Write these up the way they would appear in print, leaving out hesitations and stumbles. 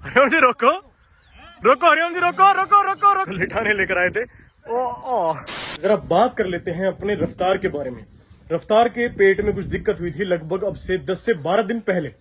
हरिओम जी रोको रोको, हरिओम जी रोको रोको रोको रोको, लिटाने लेकर आए थे। ओ जरा बात कर लेते हैं अपने रफ्तार के बारे में। रफ्तार के पेट में कुछ दिक्कत हुई थी लगभग अब से 10 से 12 दिन पहले,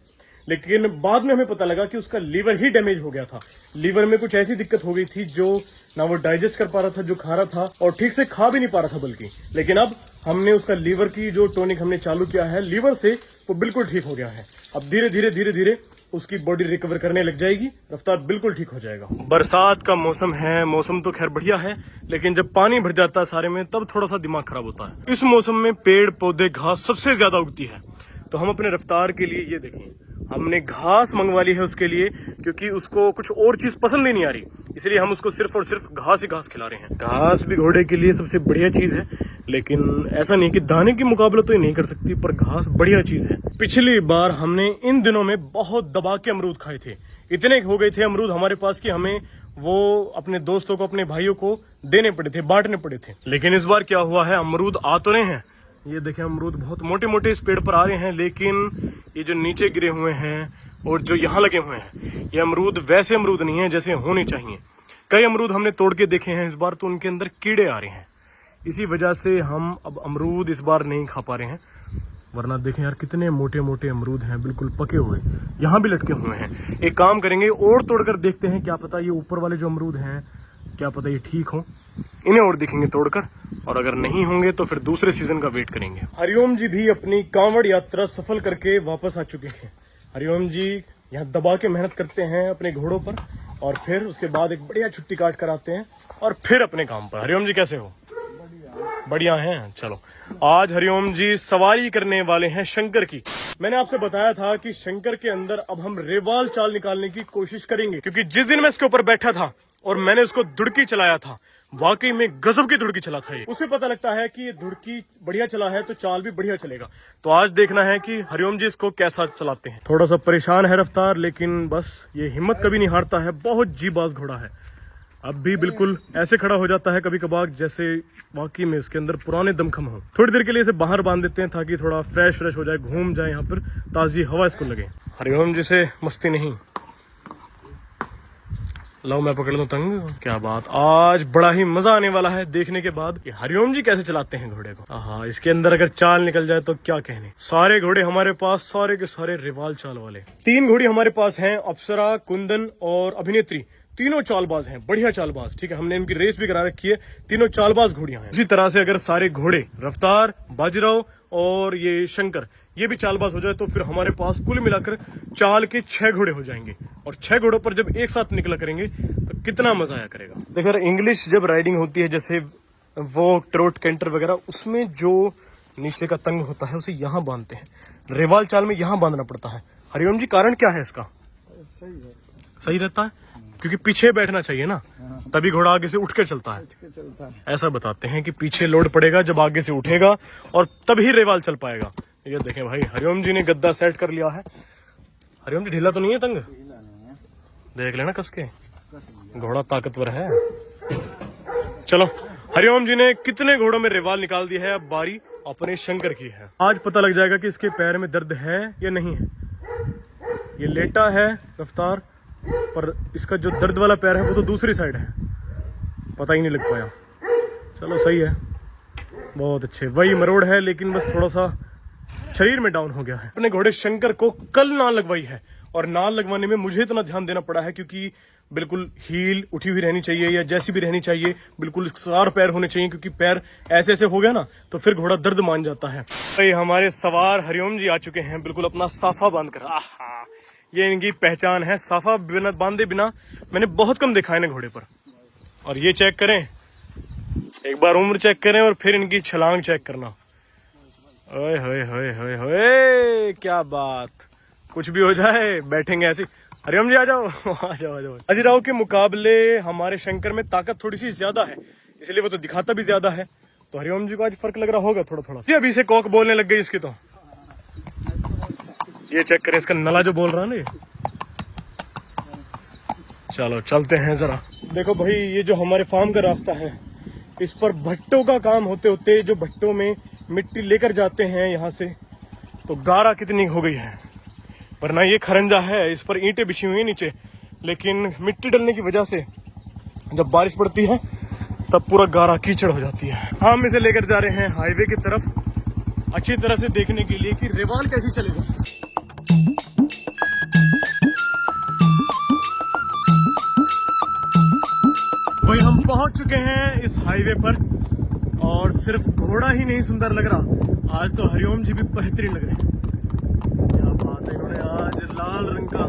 लेकिन बाद में हमें पता लगा कि उसका लीवर ही डैमेज हो गया था। लीवर में कुछ ऐसी दिक्कत हो गई थी जो ना वो डाइजेस्ट कर पा रहा था जो खा रहा था, और ठीक से खा भी नहीं पा रहा था बल्कि। लेकिन अब हमने उसका लीवर की जो टॉनिक हमने चालू किया है लीवर से, वो बिल्कुल ठीक हो गया है। अब धीरे धीरे धीरे धीरे उसकी बॉडी रिकवर करने लग जाएगी, रफ्तार बिल्कुल ठीक हो जाएगा। बरसात का मौसम है, मौसम तो खैर बढ़िया है, लेकिन जब पानी भर जाता है सारे में तब थोड़ा सा दिमाग खराब होता है। इस मौसम में पेड़ पौधे घास सबसे ज्यादा उगती है, तो हम अपने रफ्तार के लिए ये देखें, हमने घास मंगवा ली है उसके लिए, क्योंकि उसको कुछ और चीज पसंद ही नहीं आ रही, इसलिए हम उसको सिर्फ और सिर्फ घास ही घास खिला रहे हैं। घास भी घोड़े के लिए सबसे बढ़िया चीज है, लेकिन ऐसा नहीं कि दाने की मुकाबला तो ये नहीं कर सकती, पर घास बढ़िया चीज है। पिछली बार हमने इन दिनों में बहुत दबा के अमरूद खाए थे, इतने हो गए थे अमरूद हमारे पास कि हमें वो अपने दोस्तों को, अपने भाइयों को देने पड़े थे, बांटने पड़े थे। लेकिन इस बार क्या हुआ है, अमरूद आ तो रहे हैं, ये देखें अमरूद बहुत मोटे मोटे इस पेड़ पर आ रहे हैं, लेकिन ये जो नीचे गिरे हुए हैं और जो यहाँ लगे हुए हैं, ये अमरूद वैसे अमरूद नहीं है जैसे होने चाहिए। कई अमरूद हमने तोड़ के देखे हैं इस बार, तो उनके अंदर कीड़े आ रहे हैं, इसी वजह से हम अब अमरूद इस बार नहीं खा पा रहे हैं। वरना देखें यार कितने मोटे मोटे अमरूद हैं, बिल्कुल पके हुए, यहाँ भी लटके हुए हैं। एक काम करेंगे और तोड़कर देखते हैं, क्या पता ये ऊपर वाले जो अमरूद हैं, क्या पता ये ठीक हो, इन्हें और देखेंगे तोड़कर, और अगर नहीं होंगे तो फिर दूसरे सीजन का वेट करेंगे। हरिओम जी भी अपनी कांवड़ यात्रा सफल करके वापस आ चुके हैं। हरिओम जी यहाँ दबा के मेहनत करते हैं अपने घोड़ों पर, और फिर उसके बाद एक बढ़िया छुट्टी काट कर आते हैं और फिर अपने काम पर। हरिओम जी कैसे हो? बढ़िया हैं। चलो आज हरिओम जी सवारी करने वाले हैं शंकर की। मैंने आपसे बताया था कि शंकर के अंदर अब हम रेवाल चाल निकालने की कोशिश करेंगे, क्योंकि जिस दिन मैं इसके ऊपर बैठा था और मैंने उसको धुड़की चलाया था, वाकई में गजब की धुड़की चला था ये। उससे पता लगता है कि ये धुड़की बढ़िया चला है तो चाल भी बढ़िया चलेगा। तो आज देखना है कि हरिओम जी इसको कैसा चलाते हैं। थोड़ा सा परेशान है रफ्तार, लेकिन बस ये हिम्मत कभी नहीं हारता है, बहुत जीबाज घोड़ा है। अब भी बिल्कुल ऐसे खड़ा हो जाता है कभी कभार जैसे वाकई में इसके अंदर पुराने दमखम हो। थोड़ी देर के लिए इसे बाहर बांध देते हैं ताकि थोड़ा फ्रेश हो जाए, घूम जाए, यहाँ पर ताजी हवा इसको लगे। हरिओम जी से मस्ती नहीं। लो मैं पकड़ लूं तंग। क्या बात, आज बड़ा ही मजा आने वाला है देखने के बाद कि हरिओम जी कैसे चलाते हैं घोड़े को। हाँ, इसके अंदर अगर चाल निकल जाए तो क्या कहने। सारे घोड़े हमारे पास, सारे के सारे रिवाल चाल वाले। 3 घोड़ी हमारे पास हैं, अप्सरा, कुंदन और अभिनेत्री। तीनों चालबाज हैं, बढ़िया चालबाज। ठीक है, हमने इनकी रेस भी करा रखी है, तीनों चालबाज घोड़ियां हैं। इसी तरह से अगर सारे घोड़े रफ्तार, बाजीराव और ये शंकर ये भी चालबाज हो जाए तो फिर हमारे पास कुल मिलाकर चाल के 6 घोड़े हो जाएंगे, और 6 घोड़ों पर जब एक साथ निकला करेंगे तो कितना मजा आया करेगा। देखो इंग्लिश जब राइडिंग होती है, जैसे वो ट्रोट कैंटर वगैरह, उसमें जो नीचे का तंग होता है उसे यहाँ बांधते हैं, रेवाल चाल में यहाँ बांधना पड़ता है। हरिओम जी कारण क्या है इसका? सही रहता है क्योंकि पीछे बैठना चाहिए ना, तभी घोड़ा आगे से उठ कर चलता है। ऐसा बताते हैं कि पीछे लोड पड़ेगा जब आगे से उठेगा, और तभी रेवाल चल पाएगा। ये देखें भाई, हरिओम जी ने गद्दा सेट कर लिया है। हरिओम जी ढीला तो नहीं है तंग? देख लेना कस के, घोड़ा ताकतवर है। चलो हरिओम जी ने कितने घोड़ों में रेवाल निकाल दी है, अब बारी अपने शंकर की है। आज पता लग जाएगा कि इसके पैर में दर्द है या नहीं है। ये लेटा है रफ्तार, पर इसका जो दर्द वाला पैर है वो तो दूसरी साइड है, पता ही नहीं लग पाया। चलो सही है, बहुत अच्छे। वही मरोड़ है, लेकिन बस थोड़ा सा शरीर में डाउन हो गया है। अपने घोड़े शंकर को कल नाल लगवाई है, और नाल लगवाने में मुझे इतना ध्यान देना पड़ा है क्योंकि बिल्कुल हील उठी हुई रहनी चाहिए या जैसी भी रहनी चाहिए, बिल्कुल सार पैर होने चाहिए, क्योंकि पैर ऐसे ऐसे हो गया ना तो फिर घोड़ा दर्द मान जाता है। भाई हमारे सवार हरिओम जी आ चुके हैं, बिल्कुल अपना साफा बांध कर। आहा, ये इनकी पहचान है, साफा बिना बांधे बिना मैंने बहुत कम देखा है इन्हें घोड़े पर। और ये चेक करें, एक बार उम्र चेक करें और फिर इनकी छलांग चेक करना। ओए होए होए होए होए, क्या बात, कुछ भी हो जाए बैठेंगे ऐसे। हरिओम जी आ जाओ आ जाओ आ जाओ। बाजीराव के मुकाबले हमारे शंकर में ताकत थोड़ी सी ज्यादा है, इसलिए वो तो दिखाता भी ज्यादा है, तो हरिओम जी को आज फर्क लग रहा होगा थोड़ा थोड़ा। अभी से कॉक बोलने लग गई इसकी, तो ये चेक करें इसका नला जो बोल रहा है ना। चलो चलते हैं जरा। देखो भाई, ये जो हमारे फार्म का रास्ता है, इस पर भट्टों का काम होते होते जो भट्टों में मिट्टी लेकर जाते हैं यहाँ से, तो गारा कितनी हो गई है। वरना ये खरंजा है, इस पर ईंटें बिछी हुई है नीचे, लेकिन मिट्टी डलने की वजह से जब बारिश पड़ती है तब पूरा गारा कीचड़ हो जाती है। हम इसे लेकर जा रहे हैं हाईवे की तरफ अच्छी तरह से देखने के लिए कि रेवाल कैसी चलेगा। भाई हम पहुंच चुके हैं इस हाईवे पर और सिर्फ घोड़ा ही नहीं सुंदर लग रहा, आज तो हरिओम जी भी बेहतरीन लग रहे हैं। क्या बात है, इन्होंने आज लाल रंग का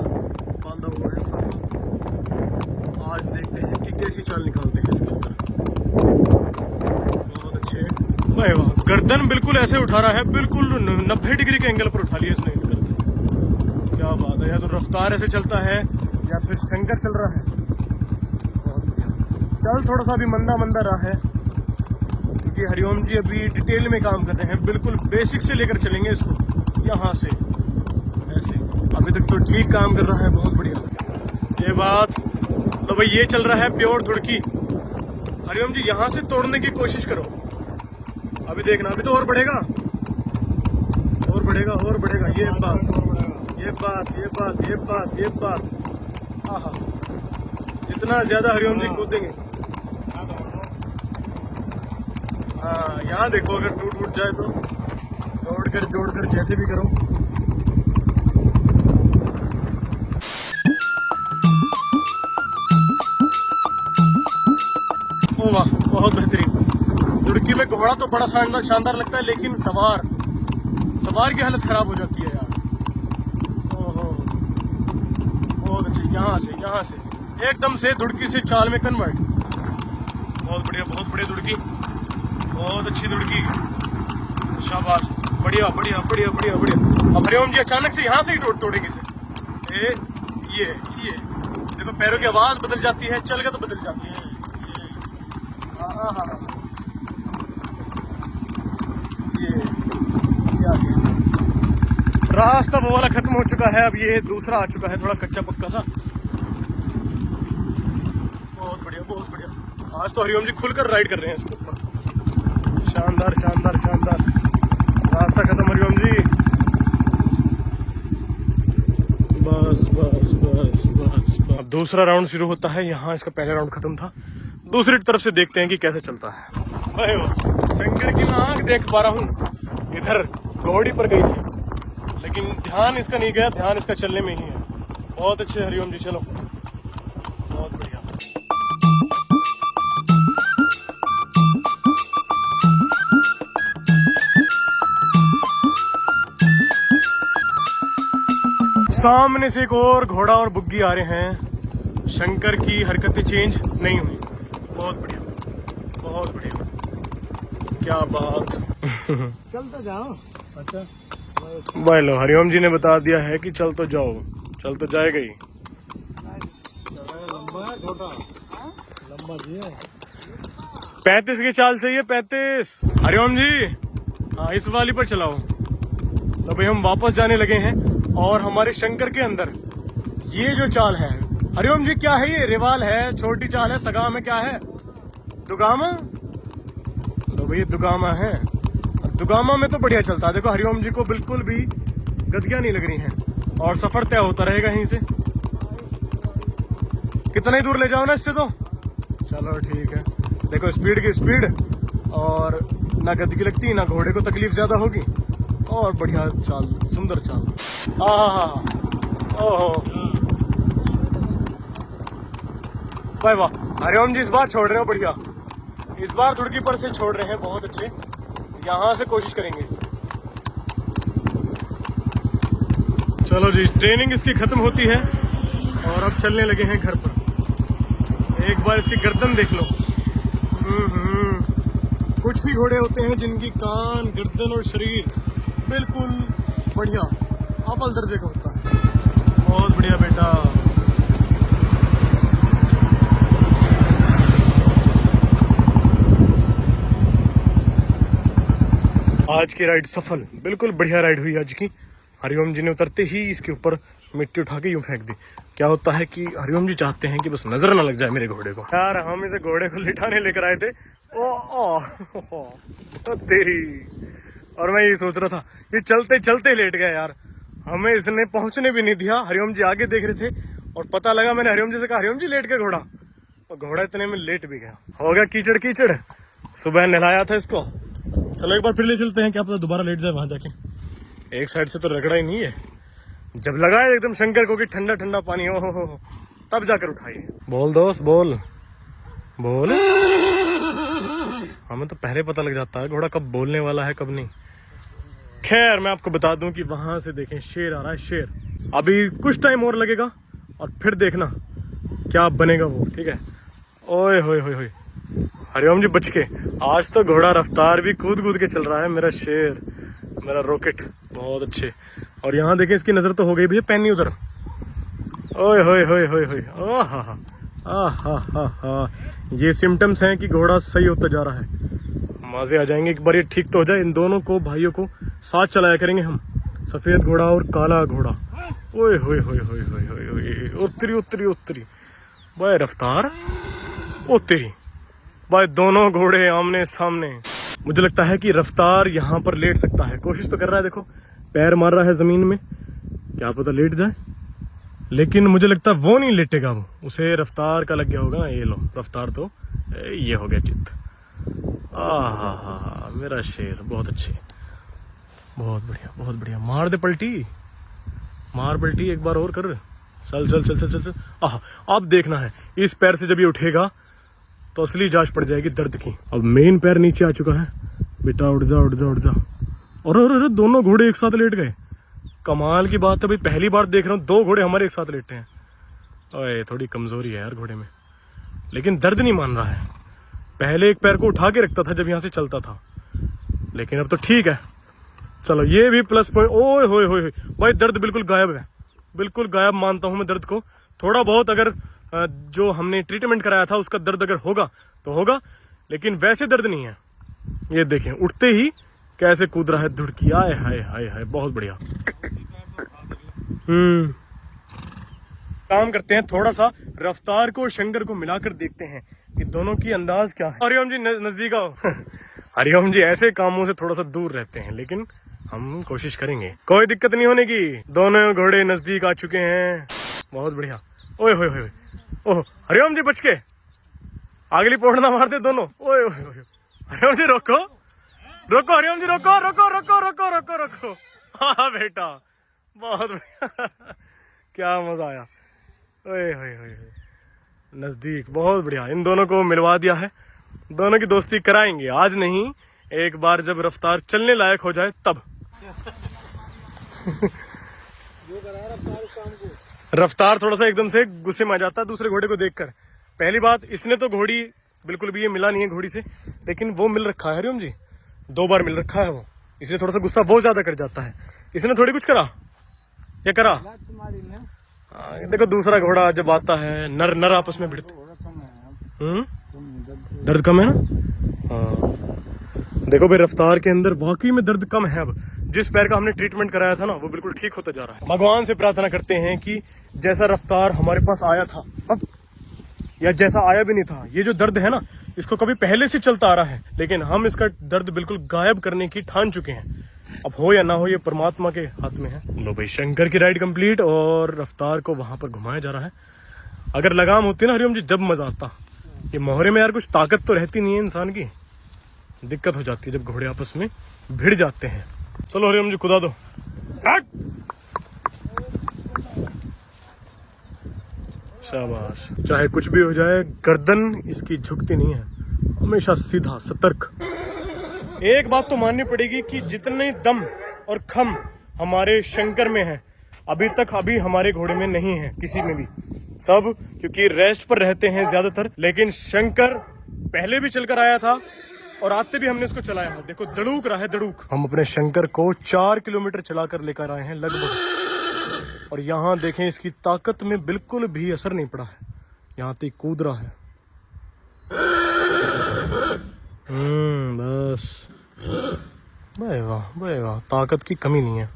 बांधा हुआ है साफा। आज देखते हैं कि कैसी चाल निकालते हैं इसके ऊपर। बहुत अच्छे भाई वाह, गर्दन बिल्कुल ऐसे उठा रहा है, बिल्कुल 90 डिग्री के एंगल पर उठा लिया इसने गर्दन। क्या बात है, या तो रफ्तार ऐसे चलता है या फिर शंकर चल रहा है। बहुत बढ़िया, चल थोड़ा सा भी मंदा मंदा रहा है क्योंकि हरिओम जी अभी डिटेल में काम कर रहे हैं। बिल्कुल बेसिक से लेकर चलेंगे इसको, यहाँ से ऐसे। अभी तक तो ठीक काम कर रहा है, बहुत बढ़िया। ये बात तो भाई ये चल रहा है प्योर धुड़की। हरिओम जी यहाँ से तोड़ने की कोशिश करो, अभी देखना, अभी तो और बढ़ेगा और बढ़ेगा और बढ़ेगा। ये बात ये बात ये बात ये बात ये बात, आहा, जितना ज्यादा हरिओम जी कूदेंगे। हाँ यहाँ देखो, अगर टूट जाए तो तोड़कर जोड़कर जैसे भी करो। ओ वाह, बहुत बेहतरीन। धुड़की में घोड़ा तो बड़ा शानदार लगता है, लेकिन सवार की हालत खराब हो जाती है यार। ओहो, बहुत अच्छी। यहाँ से एकदम से धुड़की से चाल में कन्वर्ट। बहुत बढ़िया, बहुत बढ़िया धुड़की, बहुत अच्छी धुड़की, शाबाश, बढ़िया बढ़िया बढ़िया बढ़िया बढ़िया। अब हरिओम जी अचानक से यहाँ से ही तोड़ेंगे इसे। ये देखो, पैरों की आवाज बदल जाती है, चल के तो बदल जाती है। रास्ता वो वाला खत्म हो चुका है, अब ये दूसरा आ चुका है, थोड़ा कच्चा पक्का सा। बहुत बढ़िया बहुत बढ़िया। आज तो हरिओम जी खुलकर राइड कर रहे हैं इसके ऊपर। शानदार शानदार शानदार। रास्ता खत्म हरिओम जी, बस बस बस बस बस। अब दूसरा राउंड शुरू होता है। यहाँ इसका पहला राउंड खत्म था, दूसरी तरफ से देखते हैं कि कैसे चलता है। शंकर की मैं आंख देख पा रहा हूँ, इधर घोड़ी पर गई थी लेकिन ध्यान इसका नहीं गया, ध्यान इसका चलने में ही है। बहुत अच्छे हरिओम जी, चलो बहुत बढ़िया। सामने से एक और घोड़ा और बुग्गी आ रहे हैं। शंकर की हरकतें चेंज नहीं हुई। बहुत बढ़िया बहुत बढ़िया, क्या बात। चल तो जाओ। अच्छा भाई लो, हरिओम जी ने बता दिया है कि चल तो जाओ, चल तो जाएगा ही। लंबा है छोटा, लंबा जी है। 35 की चाल चाहिए, 35। हरिओम जी हाँ, इस वाली पर चलाओ। तो भाई हम वापस जाने लगे हैं और हमारे शंकर के अंदर ये जो चाल है, हरिओम जी क्या है ये? रेवाल है, छोटी चाल है, सगाम है, क्या है? दुगामा। तो भाई दुगामा है, और दुगामा में तो बढ़िया चलता है। देखो हरिओम जी को बिल्कुल भी गदगियां नहीं लग रही हैं और सफर तय होता रहेगा यहीं से। कितना ही दूर ले जाओ ना इससे तो। चलो ठीक है, देखो स्पीड की स्पीड, और ना गदगी लगती ना घोड़े को तकलीफ ज्यादा होगी, और बढ़िया चाल, सुंदर चाल। हाँ, ओहो भाई वाह, हरिओम जी इस बार छोड़ रहे हो, बढ़िया। इस बार धुड़की पर से छोड़ रहे हैं, बहुत अच्छे। यहाँ से कोशिश करेंगे। चलो जी, ट्रेनिंग इसकी खत्म होती है और अब चलने लगे हैं घर पर। एक बार इसकी गर्दन देख लो। कुछ ही घोड़े होते हैं जिनकी कान, गर्दन और शरीर बिल्कुल बढ़िया अव्वल दर्जे का होता है। बहुत बढ़िया बेटा। आज की राइड सफल, बिल्कुल बढ़िया राइड हुई आज की। हरिओम जी ने उतरते ही इसके ऊपर मिट्टी उठा के यूं फेंक दी। क्या होता है कि हरिओम जी चाहते हैं कि बस नजर ना लग जाए मेरे घोड़े को। यार हम इसे घोड़े को लिटाने लेकर आए थे, तो तेरी, और मैं ये सोच रहा था ये चलते चलते लेट गया यार, हमें इसने पहुंचने भी नहीं दिया। हरिओम जी आगे देख रहे थे और पता लगा, मैंने हरिओम जी से कहा, हरिओम जी लेट के घोड़ा, और घोड़ा इतने में लेट भी गया। हो गया कीचड़ कीचड़। सुबह नहलाया था इसको। चलो एक बार फिर ले चलते हैं, क्या पता दोबारा लेट जाए वहां जाके। एक साइड से तो रगड़ा ही नहीं है। जब लगाए एकदम शंकर को कि ठंडा ठंडा पानी हो, तब जाकर उठाइए। बोल दोस्त बोल बोल। हमें तो पहले पता लग जाता है घोड़ा कब बोलने वाला है कब नहीं। खैर मैं आपको बता दूं कि वहां से देखें शेर आ रहा है, शेर। अभी कुछ टाइम और लगेगा और फिर देखना क्या बनेगा वो, ठीक है। ओए होए होए होए, हरिओम जी बच के। आज तो घोड़ा रफ्तार भी कूद कूद के चल रहा है, मेरा शेर, मेरा रॉकेट, बहुत अच्छे। और यहाँ देखें इसकी नजर तो हो गई भैया पैनी उधर। ओए होए होए होए होए, हा। ये सिम्टम्स हैं कि घोड़ा सही होता जा रहा है। मजे आ जाएंगे एक बार ये ठीक तो हो जाए। इन दोनों को भाइयों को साथ चलाया करेंगे हम, सफेद घोड़ा और काला घोड़ा। ओए होए होए होए होए होए, उतरी उतरी उतरी भाई रफ्तार, उतरी भाई, दोनों घोड़े आमने सामने। मुझे लगता है कि रफ्तार यहाँ पर लेट सकता है, कोशिश तो कर रहा है, देखो पैर मार रहा है जमीन में, क्या पता लेट जाए। लेकिन मुझे लगता है वो नहीं लेटेगा, वो उसे रफ्तार का लग गया होगा। ये लो रफ्तार तो ये हो गया चित्त। हा मेरा शेर, बहुत अच्छे, बहुत बढ़िया बहुत बढ़िया। मार दे पलटी, मार पलटी एक बार और कर। चल चल चल चल चल चल। अब देखना है इस पैर से जब ये उठेगा तो असली जांच पड़ जाएगी दर्द की। अब मेन पैर नीचे आ चुका है, बेटा उठ जा उठ जा उठ जा। और दोनों घोड़े एक साथ लेट गए, कमाल की बात है भाई, पहली बार देख रहा हूँ 2 घोड़े हमारे एक साथ लेटे हैं। ओए थोड़ी कमजोरी है यार घोड़े में, लेकिन दर्द नहीं मान रहा है। पहले एक पैर को उठा के रखता था जब यहाँ से चलता था, लेकिन अब तो ठीक है। चलो ये भी प्लस पॉइंट। ओए होए होए भाई, दर्द बिल्कुल गायब है, बिल्कुल गायब मानता हूं मैं दर्द को। थोड़ा बहुत अगर जो हमने ट्रीटमेंट कराया था उसका दर्द अगर होगा तो होगा, लेकिन वैसे दर्द नहीं है। ये देखें उठते ही कैसे कूद रहा है धुड़की। आए हाय हाय हाय, बहुत बढ़िया। काम करते हैं, थोड़ा सा रफ्तार को शंकर को मिलाकर देखते हैं कि दोनों की अंदाज क्या है। हरिओम जी नजदीक आओ। हरिओम जी ऐसे कामों से थोड़ा सा दूर रहते हैं, लेकिन हम कोशिश करेंगे, कोई दिक्कत नहीं होने की। दोनों घोड़े नजदीक आ चुके हैं, बहुत बढ़िया। ओए होए होए, ओह हरिओम जी बच के, अगली पोड़ ना मारते दोनों। ओए ओए ओए, हरिओम जी रोको रोको, हरिओम जी रोको रोको रोको रोको रोको रोको। हाँ बेटा बहुत बढ़िया, क्या मजा आया। ओए होए होए, नजदीक, बहुत बढ़िया। इन दोनों को मिलवा दिया है, दोनों की दोस्ती कराएंगे, आज नहीं एक बार जब रफ्तार चलने लायक हो जाए तब। रफ्तार थोड़ा सा एकदम से गुस्से में आ जाता है दूसरे घोड़े को देखकर। पहली बात, इसने तो घोड़ी बिल्कुल भी ये मिला नहीं है घोड़ी से, लेकिन वो मिल रखा है हरिओम जी, 2 बार मिल रखा है वो, इसलिए थोड़ा सा गुस्सा बहुत ज्यादा कर जाता है। इसने थोड़ी कुछ करा, क्या करा। देखो दूसरा घोड़ा जब आता है, नर नर आपस में भिड़ते। दर्द कम है ना। हाँ देखो भाई, रफ्तार के अंदर वाकई में दर्द कम है। अब जिस पैर का हमने ट्रीटमेंट कराया था ना, वो बिल्कुल ठीक होता जा रहा है। भगवान से प्रार्थना करते हैं कि जैसा रफ्तार हमारे पास आया था अब, या जैसा आया भी नहीं था, ये जो दर्द है ना, इसको कभी पहले से चलता आ रहा है, लेकिन हम इसका दर्द बिल्कुल गायब करने की ठान चुके हैं। अब हो या ना हो ये परमात्मा के हाथ में है। लो भाई, शंकर की राइड कंप्लीट और रफ्तार को वहां पर घुमाया जा रहा है। अगर लगाम होती ना हरिओम जी, जब मजा आता। ये मोहरे में यार कुछ ताकत तो रहती नहीं है इंसान की, दिक्कत हो जाती है जब घोड़े आपस में भिड़ जाते हैं। चलो हरिओम जी खुदा दो। शाबाश। चाहे कुछ भी हो जाए, गर्दन इसकी झुकती नहीं है, हमेशा सीधा सतर्क। एक बात तो माननी पड़ेगी कि जितने दम और खम हमारे शंकर में है, अभी हमारे घोड़े में नहीं है, किसी में भी। सब क्योंकि रेस्ट पर रहते हैं ज्यादातर, लेकिन शंकर पहले भी चलकर आया था और आते भी हमने इसको चलाया है। देखो दड़ूक रहा है, दड़ूक। हम अपने शंकर को 4 किलोमीटर चलाकर लेकर आए हैं लगभग, और यहाँ देखें इसकी ताकत में बिल्कुल भी असर नहीं पड़ा है, यहाँ तक कूद रहा है। बस भाई वाह, ताकत की कमी नहीं है।